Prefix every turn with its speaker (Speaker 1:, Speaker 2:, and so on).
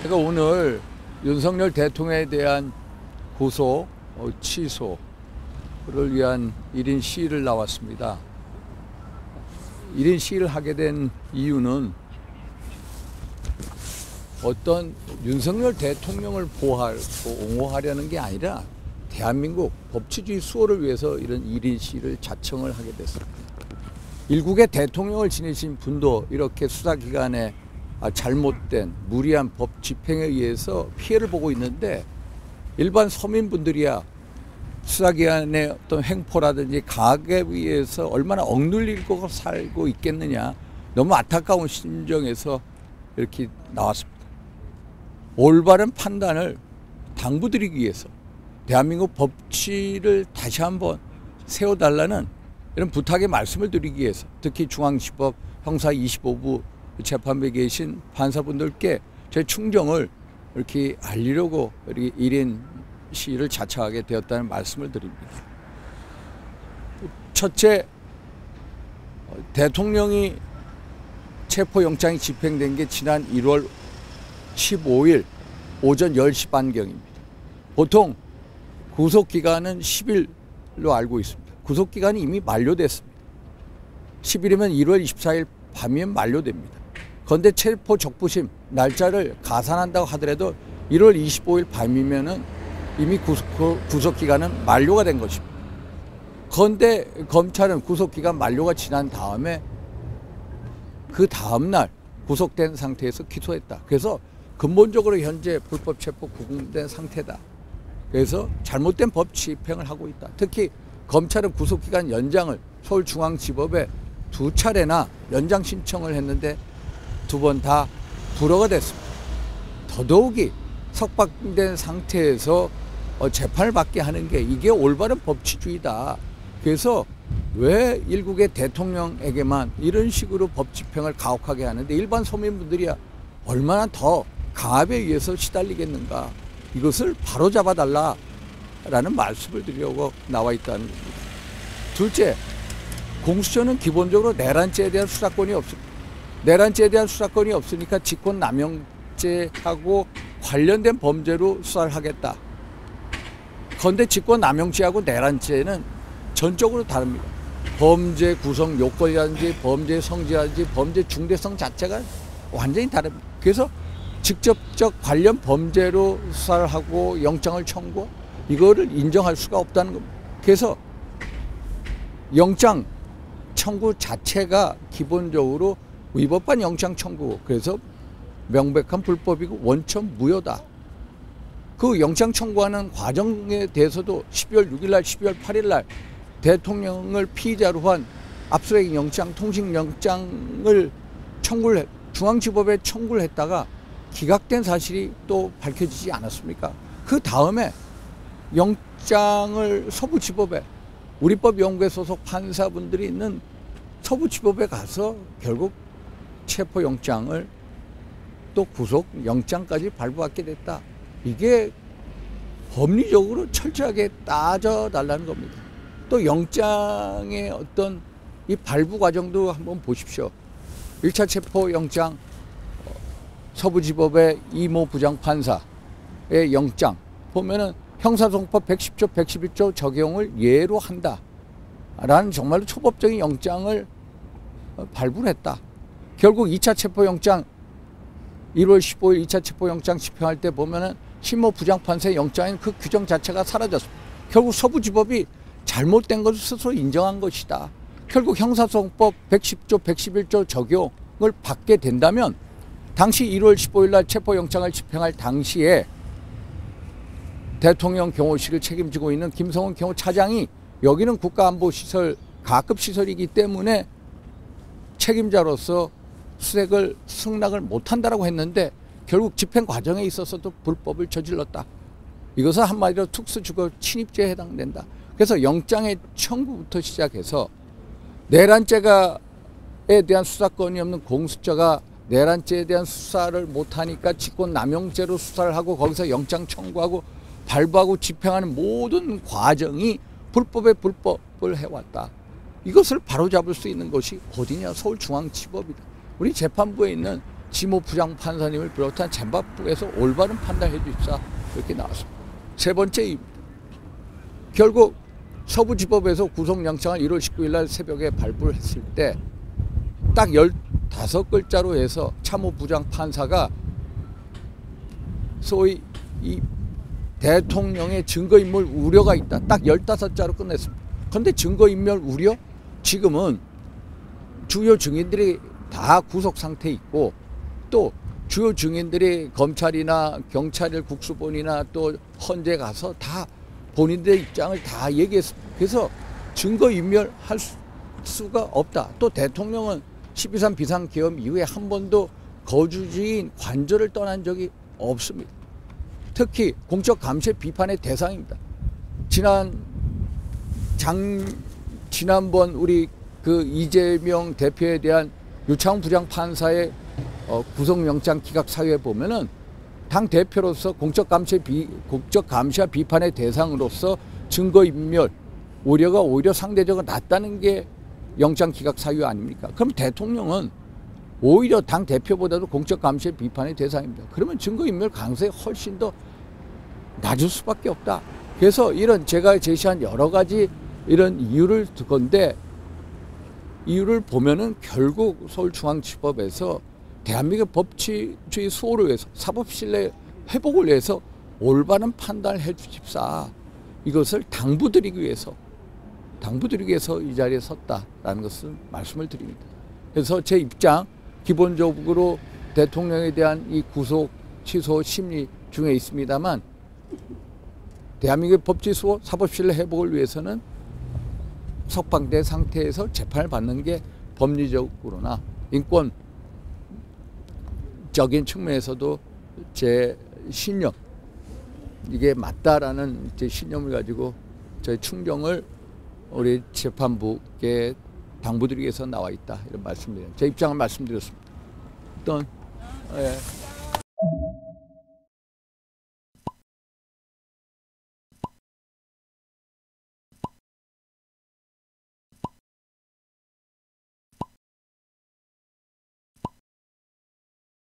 Speaker 1: 제가 오늘 윤석열 대통령에 대한 고소, 취소를 위한 1인 시위를 나왔습니다. 1인 시위를 하게 된 이유는 어떤 윤석열 대통령을 보호하고 옹호하려는 게 아니라 대한민국 법치주의 수호를 위해서 이런 1인 시위를 자청을 하게 됐습니다. 일국의 대통령을 지내신 분도 이렇게 수사기관에 잘못된 무리한 법 집행에 의해서 피해를 보고 있는데, 일반 서민분들이야 수사기관의 어떤 횡포라든지 가압에 의해서 얼마나 억눌리고 살고 있겠느냐, 너무 안타까운 심정에서 이렇게 나왔습니다. 올바른 판단을 당부드리기 위해서 대한민국 법치를 다시 한번 세워달라는 이런 부탁의 말씀을 드리기 위해서, 특히 중앙지법 형사 25부 재판부에 계신 판사분들께 제 충정을 이렇게 알리려고 이렇게 1인 시위를 자청하게 되었다는 말씀을 드립니다. 첫째, 대통령이 체포영장이 집행된 게 지난 1월 15일 오전 10시 반경입니다. 보통 구속기간은 10일로 알고 있습니다. 구속기간이 이미 만료됐습니다. 10일이면 1월 24일 밤이면 만료됩니다. 그런데 체포 적부심 날짜를 가산한다고 하더라도 1월 25일 밤이면은 이미 구속기간은 만료가 된 것입니다. 그런데 검찰은 구속기간 만료가 지난 다음에 그 다음날 구속된 상태에서 기소했다. 그래서 근본적으로 현재 불법 체포 구금된 상태다. 그래서 잘못된 법 집행을 하고 있다. 특히 검찰은 구속기간 연장을 서울중앙지법에 2차례나 연장 신청을 했는데 2번 다 불허가 됐습니다. 더더욱이 석방된 상태에서 재판을 받게 하는 게 이게 올바른 법치주의다. 그래서 왜 일국의 대통령에게만 이런 식으로 법 집행을 가혹하게 하는데 일반 서민분들이야 얼마나 더 가압에 의해서 시달리겠는가. 이것을 바로잡아달라라는 말씀을 드리려고 나와 있다는 겁니다. 둘째, 공수처는 기본적으로 내란죄에 대한 수사권이 없습니다. 내란죄에 대한 수사권이 없으니까 직권남용죄하고 관련된 범죄로 수사를 하겠다. 그런데 직권남용죄하고 내란죄는 전적으로 다릅니다. 범죄 구성 요건이라든지 범죄 성질이라든지 범죄 중대성 자체가 완전히 다릅니다. 그래서 직접적 관련 범죄로 수사를 하고 영장을 청구, 이거를 인정할 수가 없다는 겁니다. 그래서 영장 청구 자체가 기본적으로 위법한 영장 청구, 그래서 명백한 불법이고 원천 무효다. 그 영장 청구하는 과정에 대해서도 12월 6일 날, 12월 8일 날 대통령을 피의자로 한 압수수색 영장, 통신 영장을 중앙지법에 청구를 했다가 기각된 사실이 또 밝혀지지 않았습니까? 그 다음에 영장을 서부지법에, 우리법연구회 소속 판사분들이 있는 서부지법에 가서 결국 체포영장을 또 구속영장까지 발부받게 됐다. 이게 법리적으로 철저하게 따져달라는 겁니다. 또 영장의 어떤 이 발부 과정도 한번 보십시오. 1차 체포영장 서부지법의 이모 부장판사의 영장 보면은 형사소송법 110조, 111조 적용을 예로 한다. 라는 정말로 초법적인 영장을 발부를 했다. 결국 2차 체포영장 1월 15일 2차 체포영장 집행할 때 보면은 신모 부장판사의 영장인 그 규정 자체가 사라졌습니다. 결국 서부지법이 잘못된 것을 스스로 인정한 것이다. 결국 형사소송법 110조, 111조 적용을 받게 된다면 당시 1월 15일 날 체포영장을 집행할 당시에 대통령 경호실을 책임지고 있는 김성훈 경호차장이 여기는 국가안보시설, 가급시설이기 때문에 책임자로서 수색을 승낙을 못한다라고 했는데 결국 집행 과정에 있어서도 불법을 저질렀다. 이것은 한마디로 특수주거 침입죄에 해당된다. 그래서 영장의 청구부터 시작해서 내란죄에 대한 수사권이 없는 공수처가 내란죄에 대한 수사를 못하니까 직권남용죄로 수사를 하고 거기서 영장 청구하고 발부하고 집행하는 모든 과정이 불법에 불법을 해왔다. 이것을 바로잡을 수 있는 것이 어디냐? 서울중앙지법이다. 우리 재판부에 있는 지모 부장판사님을 비롯한 재판부에서 올바른 판단해 주십사 이렇게 나왔습니다. 세 번째 이유입니다. 결국 서부지법에서 구속영장을 1월 19일 날 새벽에 발부를 했을 때 딱 15글자로 해서 참모부장판사가 소위 이 대통령의 증거인멸 우려가 있다. 딱 15자로 끝냈습니다. 그런데 증거인멸 우려? 지금은 주요 증인들이 다 구속 상태에 있고 또 주요 증인들이 검찰이나 경찰 국수본이나 또 헌재 가서 다 본인들의 입장을 다 얘기했습니다. 그래서 증거인멸할 수가 없다. 또 대통령은 12.3 비상계엄 이후에 한 번도 거주지인 관저를 떠난 적이 없습니다. 특히 공적 감시의 비판의 대상입니다. 지난번 우리 그 이재명 대표에 대한 유창훈 부장판사의 구속영장 기각 사유에 보면은 당 대표로서 공적 감시와 비판의 대상으로서 증거인멸 우려가 오히려 상대적으로 낮다는 게 영장 기각 사유 아닙니까? 그럼 대통령은 오히려 당 대표보다도 공적 감시의 비판의 대상입니다. 그러면 증거인멸 가능성이 훨씬 더 낮을 수밖에 없다. 그래서 이런 제가 제시한 여러 가지 이런 이유를 들 건데 이유를 보면은 결국 서울중앙지법에서 대한민국 법치주의 수호를 위해서 사법신뢰 회복을 위해서 올바른 판단을 해 주십사. 이것을 당부드리기 위해서 이 자리에 섰다라는 것을 말씀을 드립니다. 그래서 제 입장 기본적으로 대통령에 대한 이 구속 취소 심리 중에 있습니다만 대한민국 법치 수호 사법신뢰 회복을 위해서는 석방된 상태에서 재판을 받는 게 법리적으로나 인권적인 측면에서도 제 신념 이게 맞다라는 제 신념을 가지고 저희 충정을 우리 재판부께 당부드리기 위해서 나와 있다 이런 말씀드립니다. 제 입장을 말씀드렸습니다. 어떤